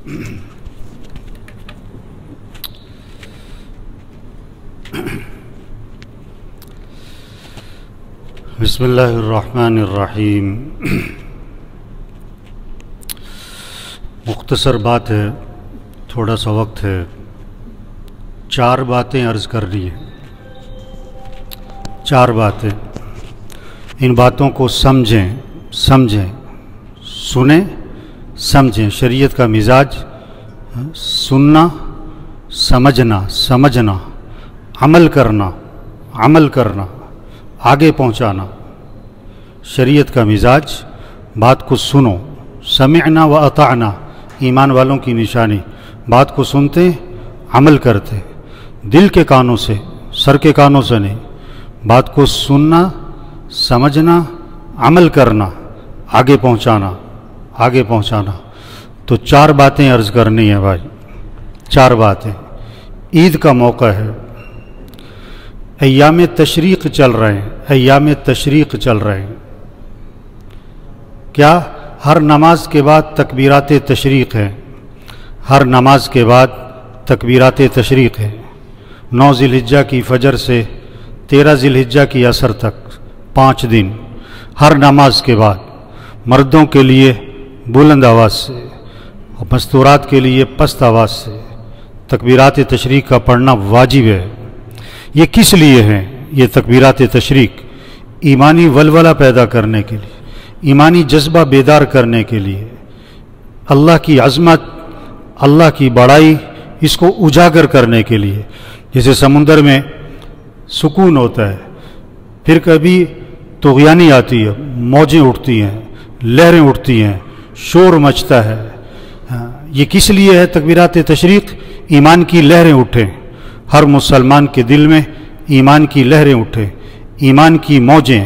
بسم اللہ الرحمن الرحیم۔ مختصر بات ہے، تھوڑا سا وقت ہے، 4 باتیں عرض کرنی ہیں، 4 باتیں۔ ان باتوں کو سمجھیں، سنیں، سمجھیں۔ شریعت کا مزاج سننا، سمجھنا، عمل کرنا، آگے پہنچانا۔ شریعت کا مزاج، بات کو سنو، سمعنا و اطعنا، ایمان والوں کی نشانی۔ بات کو سنتے، عمل کرتے، دل کے کانوں سے، سر کے کانوں سے نہیں۔ بات کو سننا، سمجھنا، عمل کرنا، آگے پہنچانا۔ تو 4 باتیں عرض کرنی ہیں بھائی، 4 باتیں۔ عید کا موقع ہے، ایام تشریق چل رہے ہیں۔ کیا؟ ہر نماز کے بعد تکبیرات تشریق ہیں، 9 ذی الحجہ کی فجر سے 13 ذی الحجہ کی عصر تک 5 دن، ہر نماز کے بعد مردوں کے لیے بلند آواز سے اور مستورات کے لیے پست آواز سے تکبیرات تشریق کا پڑھنا واجب ہے۔ یہ کس لیے ہیں یہ تکبیرات تشریق؟ ایمانی ولولہ پیدا کرنے کے لیے، ایمانی جذبہ بیدار کرنے کے لیے، اللہ کی عظمت، اللہ کی بڑائی، اس کو اجاگر کرنے کے لیے۔ جیسے سمندر میں سکون ہوتا ہے، پھر کبھی طغیانی آتی ہے، موجیں اٹھتی ہیں، لہریں اٹھتی ہیں، شور مچتا ہے۔ یہ کس لیے ہے تکبیرات تشریق؟ ایمان کی لہریں اٹھیں، ہر مسلمان کے دل میں ایمان کی لہریں اٹھیں، ایمان کی موجیں،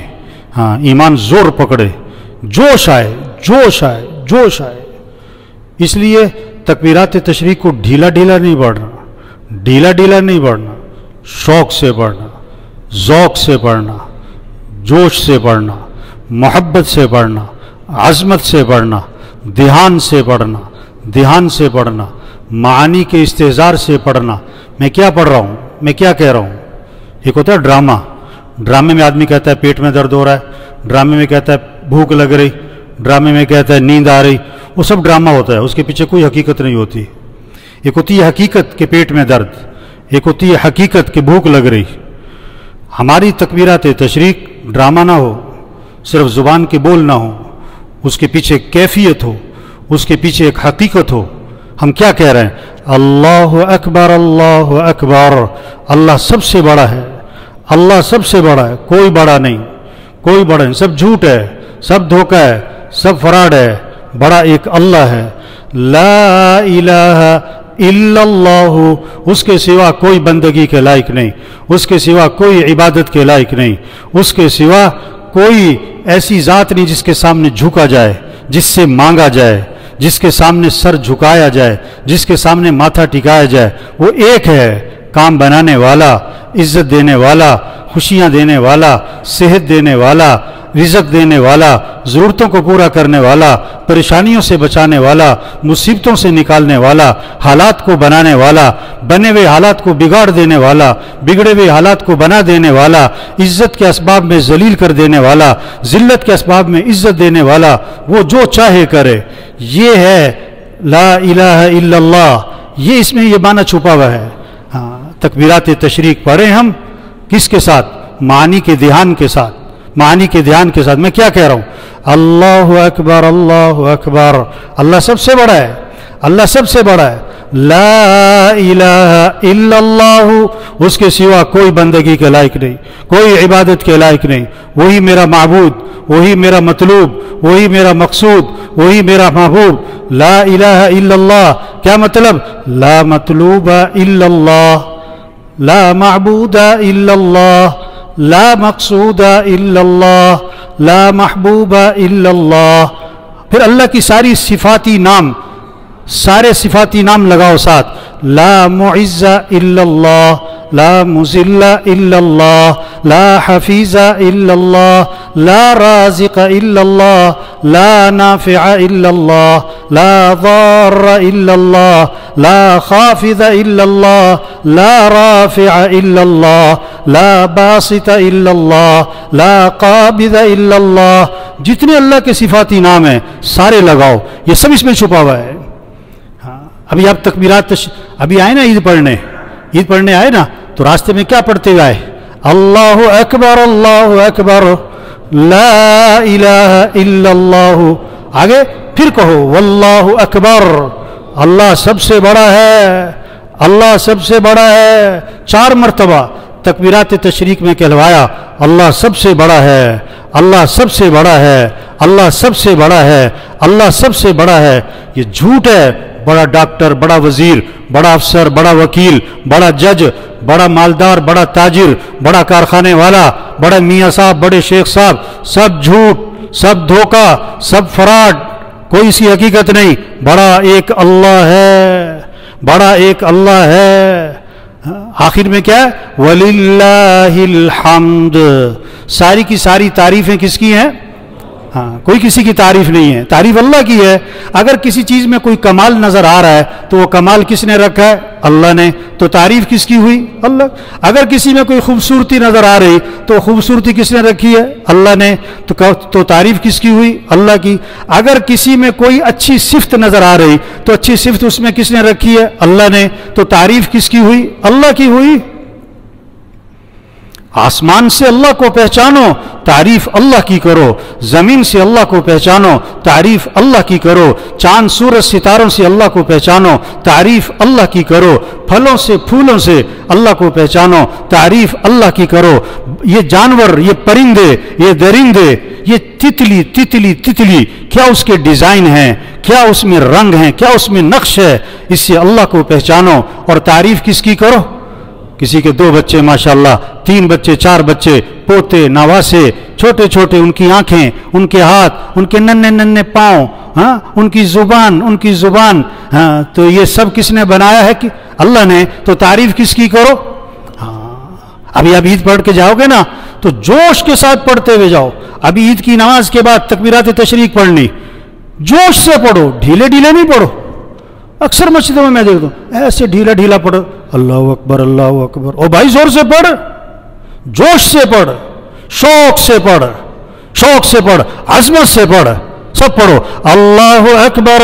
ایمان زور پکڑے، جوش آئے۔ اس لیے تکبیرات تشریق کو ڈھیلا نہیں پڑھنا، شوق سے پڑھنا، ذوق سے پڑھنا، جوش سے پڑھنا، محبت سے پڑھنا، عظمت سے پڑھنا، دھیان سے پڑھنا، معانی کے استحضار سے پڑھنا۔ میں کیا پڑھ رہا ہوں، میں کیا کہہ رہا ہوں؟ ایک ہوتا ہے ڈرامے میں آدمی کہتا ہے پیٹ میں درد ہو رہا ہے، ڈرامے میں کہتا ہے بھوک لگ رہی، ڈرامے میں کہتا ہے نیند آ رہی۔ وہ سب ڈرامہ ہوتا ہے، اس کے پیچھے کوئی حقیقت نہیں ہوتی۔ ایک ہوتی ہے حقیقت کہ پیٹ میں درد، ایک ہوتی ہے حقیقت کہ بھوک لگ رہی۔ ہماری تکبیرات تشریق ڈرامہ نہ ہو، صرف زبان کے بول نہ ہو، اس کے پیچھے کیفیت ہو، اس کے پیچھے ایک حقیقت ہو۔ ہم کیا کہہ رہے ہیں؟ اللہ اکبر، اللہ سب سے بڑا ہے، کوئی بڑا نہیں، سب جھوٹ ہے، سب دھوکہ ہے، سب فراڈ ہے، بڑا ایک اللہ ہے۔ لا الہ الا اللہ، اس کے سوا کوئی بندگی کے لائق نہیں، اس کے سوا کوئی عبادت کے لائق نہیں، اس کے سوا کوئی ایسی ذات نہیں جس کے سامنے جھکا جائے، جس سے مانگا جائے، جس کے سامنے سر جھکایا جائے، جس کے سامنے ماتھا ٹکایا جائے۔ وہ ایک ہے، کام بنانے والا، عزت دینے والا، خوشیاں دینے والا، صحت دینے والا، رزق دینے والا، ضرورتوں کو پورا کرنے والا، پریشانیوں سے بچانے والا، مصیبتوں سے نکالنے والا، حالات کو بنانے والا، بنے ہوئے حالات کو بگاڑ دینے والا، بگڑے ہوئے حالات کو بنا دینے والا، عزت کے اسباب میں ذلیل کر دینے والا، ذلت کے اسباب میں عزت دینے والا، وہ جو چاہے کرے۔ یہ ہے لا الہ الا اللہ، یہ اس میں یہ معنی چھپا ہوا ہے۔ تکبیرات تشریق پڑھیں ہم کس کے ساتھ؟ معانی کے دھیان کے ساتھ۔ میں کیا کہہ رہا ہوں؟ اللہ اکبر، اللہ سب سے بڑا ہے، لا الہ الا اللہ، اس کے سوا کوئی بندگی کے لائق نہیں، کوئی عبادت کے لائق نہیں۔ وہی میرا معبود، وہی میرا مطلوب، وہی میرا مقصود، وہی میرا محبوب۔ لا الہ الا اللہ کیا مطلب؟ لا مطلوب الا اللہ، لا معبود الا اللہ، لا مقصود الا اللہ، لا محبوب الا اللہ۔ پھر اللہ کی سارے صفاتی نام لگاؤ ساتھ۔ لا معز الا اللہ، لا مذل الا اللہ، لا حفیظ الا اللہ، لا رازق الا اللہ، لا نافع الا اللہ، لا ضار الا اللہ، لا خافض الا اللہ، لا رافع الا اللہ، لا باسط الا اللہ، لا قابض الا اللہ، جتنے اللہ کے صفاتی نام ہیں سارے لگاؤ، یہ سب اس میں چھپا ہوا ہے۔ ابھی آپ تکبیرات ابھی آئے نا عید پڑھنے آئے نا، تو راستے میں کیا پڑھتے ہوئے آئے؟ اللہ اکبر لا الہ الا اللہ، آگے پھر کہو واللہ اکبر، اللہ سب سے بڑا ہے، اللہ سب سے بڑا ہے، 4 مرتبہ تکبیرات تشریق میں کہلوایا اللہ سب سے بڑا ہے، اللہ سب سے بڑا ہے، اللہ سب سے بڑا ہے، اللہ سب سے بڑا ہے۔ یہ جھوٹ ہے، بڑا ڈاکٹر، بڑا وزیر، بڑا افسر، بڑا وکیل، بڑا جج، بڑا مالدار، بڑا تاجر، بڑا کارخانے والا، بڑا میاں صاحب، بڑے شیخ صاحب، سب جھوٹ، سب دھوکہ، سب فراڈ، کوئی سی حقیقت نہیں۔ بڑا ایک اللہ ہے، بڑا ایک اللہ ہے۔ آخر میں کیا ہے؟ وَلِلَّهِ الْحَمْدُ، ساری کی ساری تعریفیں کس کی ہیں؟ ہاں، کوئی کسی کی تعریف نہیں ہے، تعریف اللہ کی ہے۔ اگر کسی چیز میں کوئی کمال نظر آ رہا ہے تو وہ کمال کس نے رکھا ہے؟ اللہ نے، تو تعریف کس کی ہوئی؟ اللہ۔ اگر کسی میں کوئی خوبصورتی نظر آ رہی تو خوبصورتی کس نے رکھی ہے؟ اللہ نے، تو تعریف کس کی ہوئی؟ اللہ کی۔ اگر کسی میں کوئی اچھی صفت نظر آ رہی تو اچھی صفت اس میں کس نے رکھی ہے؟ اللہ نے، تو تعریف کس کی ہوئی؟ اللہ کی ہوئی۔ آسمان سے اللہ کو پہچانو، تعریف اللہ کی کرو، زمین سے اللہ کو پہچانو، تعریف اللہ کی کرو، چاند سورج ستاروں سے اللہ کو پہچانو، تعریف اللہ کی کرو، پھلوں سے پھولوں سے اللہ کو پہچانو، تعریف اللہ کی کرو۔ یہ جانور، یہ پرندے، یہ درندے، یہ تتلی، کیا اس کے ڈیزائن ہیں، کیا اس میں رنگ ہیں، کیا اس میں نقش ہے، اس سے اللہ کو پہچانو اور تعریف کس کی کرو؟ کسی کے 2 بچے ماشاءاللہ، 3 بچے، 4 بچے، پوتے، نواسے، چھوٹے چھوٹے، ان کی آنکھیں، ان کے ہاتھ، ان کے ننھے پاؤں، ہاں، ان کی زبان، ہاں، تو یہ سب کس نے بنایا ہے؟ کہ اللہ نے، تو تعریف کس کی کرو؟ ہاں، ابھی آپ عید پڑھ کے جاؤ گے نا تو جوش کے ساتھ پڑھتے ہوئے جاؤ۔ ابھی عید کی نماز کے بعد تکبیرات تشریق پڑھنی، جوش سے پڑھو، ڈھیلے نہیں پڑھو۔ اکثر مسجدوں میں دیکھتا ہوں ایسے ڈھیلا پڑھو، اللہ اکبر اللہ اکبر، او بھائی زور سے پڑھ، جوش سے پڑھ، شوق سے پڑھ، عظمت سے پڑھ، سب پڑھو۔ اللہ اکبر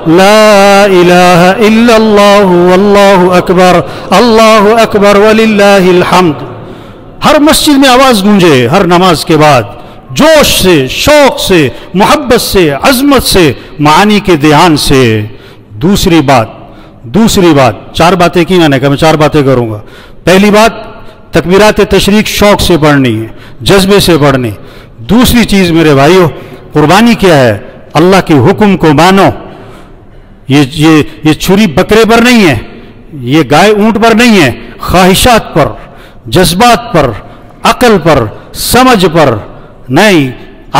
لا الہ الا اللہ واللہ اکبر وللہ الحمد۔ ہر مسجد میں آواز گونجے ہر نماز کے بعد، جوش سے، شوق سے، محبت سے، عظمت سے، معانی کے دھیان سے۔ دوسری بات 4 باتیں کی میں نے کہا میں 4 باتیں کروں گا۔ پہلی بات، تکبیرات تشریق شوق سے پڑھنی ہے، جذبے سے پڑھنی۔ دوسری چیز میرے بھائیو، قربانی کیا ہے؟ اللہ کے حکم کو مانو۔ یہ چھری بکرے پر نہیں ہے، یہ گائے اونٹ پر نہیں ہے، خواہشات پر، جذبات پر، عقل پر، سمجھ پر نہیں،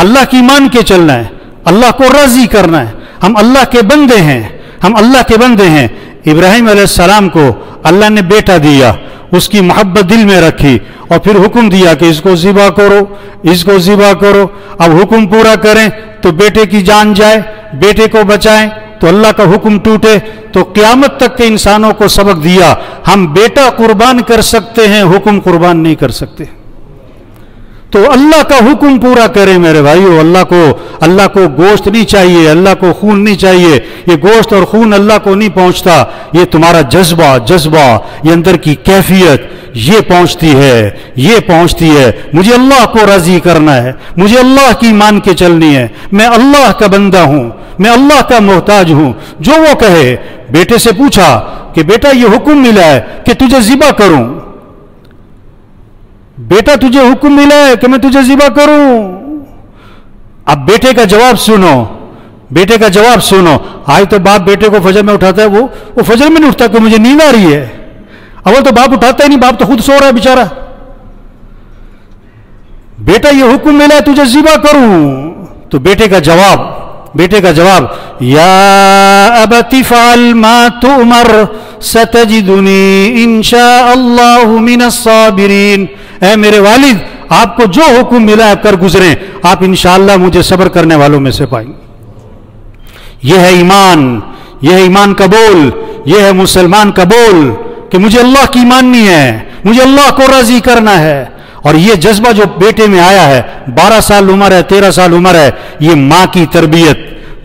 اللہ کی مان کے چلنا ہے، اللہ کو راضی کرنا ہے۔ ہم اللہ کے بندے ہیں، ابراہیم علیہ السلام کو اللہ نے بیٹا دیا، اس کی محبت دل میں رکھی اور پھر حکم دیا کہ اس کو ذبح کرو۔ اب حکم پورا کریں تو بیٹے کی جان جائے، بیٹے کو بچائیں تو اللہ کا حکم ٹوٹے، تو قیامت تک کے انسانوں کو سبق دیا ہم بیٹا قربان کر سکتے ہیں، حکم قربان نہیں کر سکتے۔ تو اللہ کا حکم پورا کریں میرے بھائیو۔ اللہ کو گوشت نہیں چاہیے، اللہ کو خون نہیں چاہیے، یہ گوشت اور خون اللہ کو نہیں پہنچتا، یہ تمہارا جذبہ، یہ اندر کی کیفیت، یہ پہنچتی ہے۔ مجھے اللہ کو راضی کرنا ہے، مجھے اللہ کی مان کے چلنی ہے، میں اللہ کا بندہ ہوں، میں اللہ کا محتاج ہوں۔ جو وہ کہے، بیٹے سے پوچھا کہ بیٹا یہ حکم ملا ہے کہ تجھے ذبح کروں، بیٹا تجھے حکم ملا ہے کہ میں تجھے ذبح کروں۔ اب بیٹے کا جواب سنو۔ آج تو باپ بیٹے کو فجر میں اٹھاتا ہے، وہ فجر میں نہیں اٹھتا کہ مجھے نیند آ رہی ہے۔ اول تو باپ اٹھاتا ہی نہیں، باپ تو خود سو رہا ہے بیچارہ۔ بیٹا یہ حکم ملا ہے تجھے ذبح کروں، تو بیٹے کا جواب یا ابت افعل ما تؤمر ستجدنی انشاء اللہ من الصابرین۔ اے میرے والد، آپ کو جو حکم ملا ہے کر گزریں، آپ انشاءاللہ مجھے صبر کرنے والوں میں سے پائیں گے۔ یہ ہے ایمان، یہ ہے ایمان کا بول، یہ ہے مسلمان کا بول کہ مجھے اللہ کی ماننی ہے، مجھے اللہ کو راضی کرنا ہے. اور یہ جذبہ جو بیٹے میں آیا ہے، 12 سال عمر ہے، 13 سال عمر ہے، یہ ماں کی تربیت،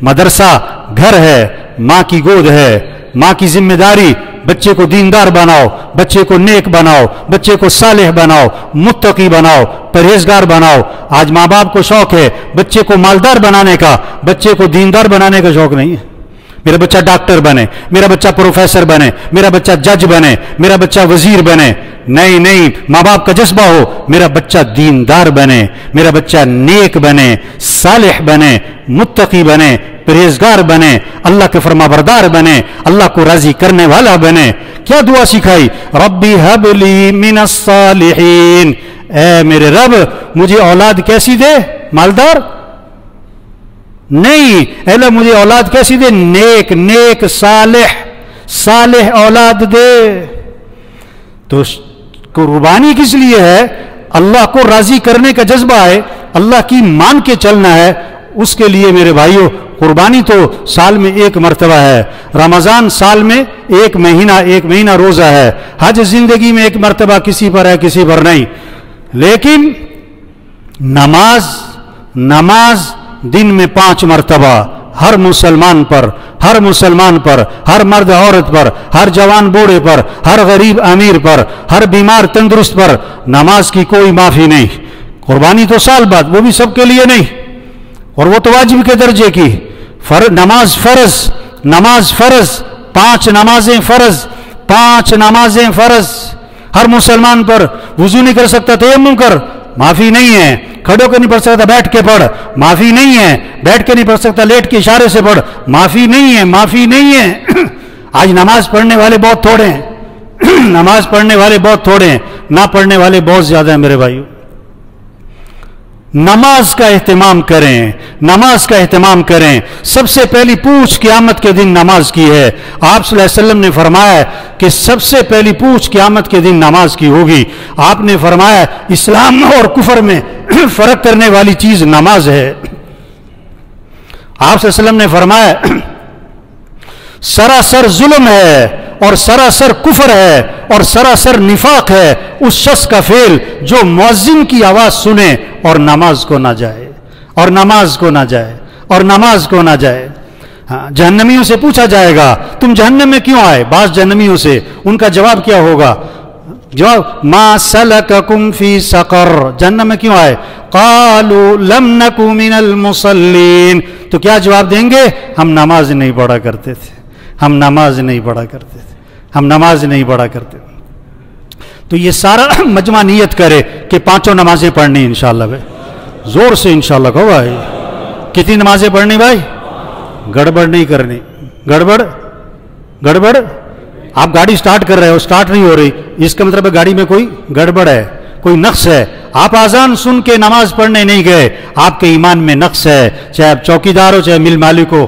مدرسہ گھر ہے، ماں کی گود ہے، ماں کی ذمہ داری. بچے کو دیندار بناؤ، بچے کو نیک بناؤ، بچے کو صالح بناؤ، متقی بناؤ، پرہیزگار بناؤ. آج ماں باپ کو شوق ہے بچے کو مالدار بنانے کا، بچے کو دیندار بنانے کا شوق نہیں ہے. میرا بچہ ڈاکٹر بنے، میرا بچہ پروفیسر بنے، میرا بچہ جج بنے، میرا بچہ وزیر بنے. نہیں نہیں، ماں باپ کا جذبہ ہو میرا بچہ دیندار بنے، میرا بچہ نیک بنے، صالح بنے، متقی بنے، پرہیزگار بنے، اللہ کے فرما بردار بنے، اللہ کو راضی کرنے والا بنے. کیا دعا سکھائی؟ ربی ہب لی من الصالحین، اے میرے رب مجھے اولاد کیسی دے؟ مالدار نہیں، اے اللہ مجھے اولاد کیسی دے؟ نیک نیک صالح صالح اولاد دے. تو قربانی کس لیے ہے؟ اللہ کو راضی کرنے کا جذبہ ہے، اللہ کی مان کے چلنا ہے. اس کے لیے میرے بھائیوں قربانی تو سال میں ایک مرتبہ ہے، رمضان سال میں ایک مہینہ روزہ ہے، حج زندگی میں ایک مرتبہ، کسی پر ہے کسی پر نہیں. لیکن نماز دن میں 5 مرتبہ ہر مسلمان پر، ہر مرد عورت پر، ہر جوان بوڑھے پر، ہر غریب امیر پر، ہر بیمار تندرست پر نماز کی کوئی معافی نہیں. قربانی تو سال بعد، وہ بھی سب کے لیے نہیں، اور وہ تو واجب کے درجے کی. نماز فرض 5 نمازیں فرض ہر مسلمان پر. وضو نہیں کر سکتا تیمم کر، معافی نہیں ہے. کھڑے ہو کے نہیں پڑھ سکتا بیٹھ کے پڑھ، معافی نہیں ہے. بیٹھ کے نہیں پڑھ سکتا لیٹ کے اشارے سے پڑھ، معافی نہیں ہے. آج نماز پڑھنے والے بہت تھوڑے ہیں، نہ پڑھنے والے بہت زیادہ ہیں. میرے بھائیو نماز کا اہتمام کریں. سب سے پہلی پوچھ قیامت کے دن نماز کی ہے. آپ صلی اللہ علیہ وسلم نے فرمایا کہ سب سے پہلی پوچھ قیامت کے دن نماز کی ہوگی. آپ نے فرمایا اسلام اور کفر میں فرق کرنے والی چیز نماز ہے. آپ صلی اللہ علیہ وسلم نے فرمایا سراسر ظلم ہے اور سراسر کفر ہے اور سراسر نفاق ہے اس شخص کا فعل جو مؤذن کی آواز سنے اور نماز کو نہ جائے. جہنمیوں سے پوچھا جائے گا تم جہنم میں کیوں آئے؟ بعض جہنمیوں سے ان کا جواب کیا ہوگا؟ جواب ما سلککم فی سقر، جہنم میں کیوں آئے؟ قالوا لم نک من المصلین. تو کیا جواب دیں گے؟ ہم نماز نہیں پڑھا کرتے تھے. تو یہ سارا مجمع نیت کرے کہ 5 نمازیں پڑھنی انشاءاللہ. بھائی زور سے انشاءاللہ کہو بھائی. کتنی نمازیں پڑھنی بھائی؟ گڑبڑ نہیں کرنی. گڑبڑ آپ گاڑی سٹارٹ کر رہے ہو، سٹارٹ نہیں ہو رہی، اس کا مطلب ہے گاڑی میں کوئی گڑبڑ ہے، کوئی نقص ہے. آپ آزان سن کے نماز پڑھنے نہیں گئے، آپ کے ایمان میں نقص ہے. چاہے آپ چوکیدار ہو، چاہے مل مالک ہو،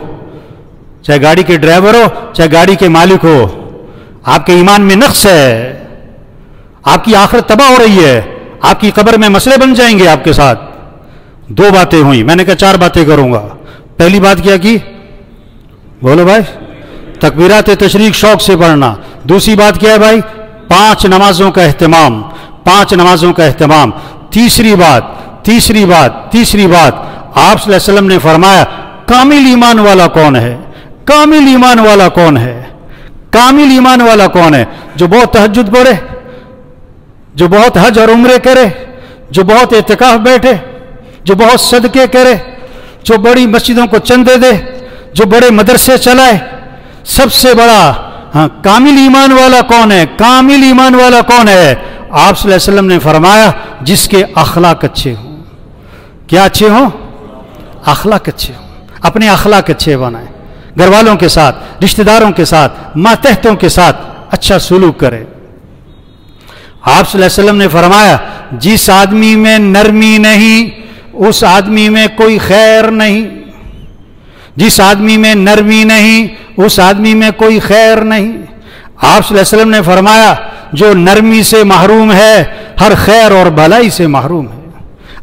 چاہے گاڑی کے ڈرائیور ہو، چاہے گاڑی کے مالک ہو، آپ کے ایمان میں نقص ہے. آپ کی آخرت تباہ ہو رہی ہے، آپ کی قبر میں مسئلے بن جائیں گے آپ کے ساتھ. 2 باتیں ہوئی، میں نے کہا 4 باتیں کروں گا. پہلی بات کیا کی؟ بولو بھائی. تکبیرات تشریق شوق سے پڑھنا. دوسری بات کیا ہے بھائی؟ 5 نمازوں کا اہتمام. تیسری بات آپ صلی اللہ علیہ وسلم نے فرمایا کامل ایمان والا کون ہے؟ کامل ایمان والا کون ہے؟ جو بہت تہجد پڑھے، جو بہت حج اور عمرے کرے، جو بہت اعتکاف بیٹھے، جو بہت صدقے کرے، جو بڑی مسجدوں کو چندے دے، جو بڑے مدرسے چلائے. سب سے بڑا کامل ایمان والا کون ہے؟ آپ صلی اللہ علیہ وسلم نے فرمایا جس کے اخلاق اچھے ہوں. کیا اچھے ہوں؟ اخلاق اچھے ہوں. اپنے اخلاق اچھے بنائیں، گھر والوں کے ساتھ، رشتہ داروں کے ساتھ، ماتحتوں کے ساتھ اچھا سلوک کرے. آپ صلی اللہ علیہ وسلم نے فرمایا جس آدمی میں نرمی نہیں اس آدمی میں کوئی خیر نہیں. جس آدمی میں نرمی نہیں اس آدمی میں کوئی خیر نہیں. آپ صلی اللہ علیہ وسلم نے فرمایا جو نرمی سے محروم ہے ہر خیر اور بھلائی سے محروم ہے.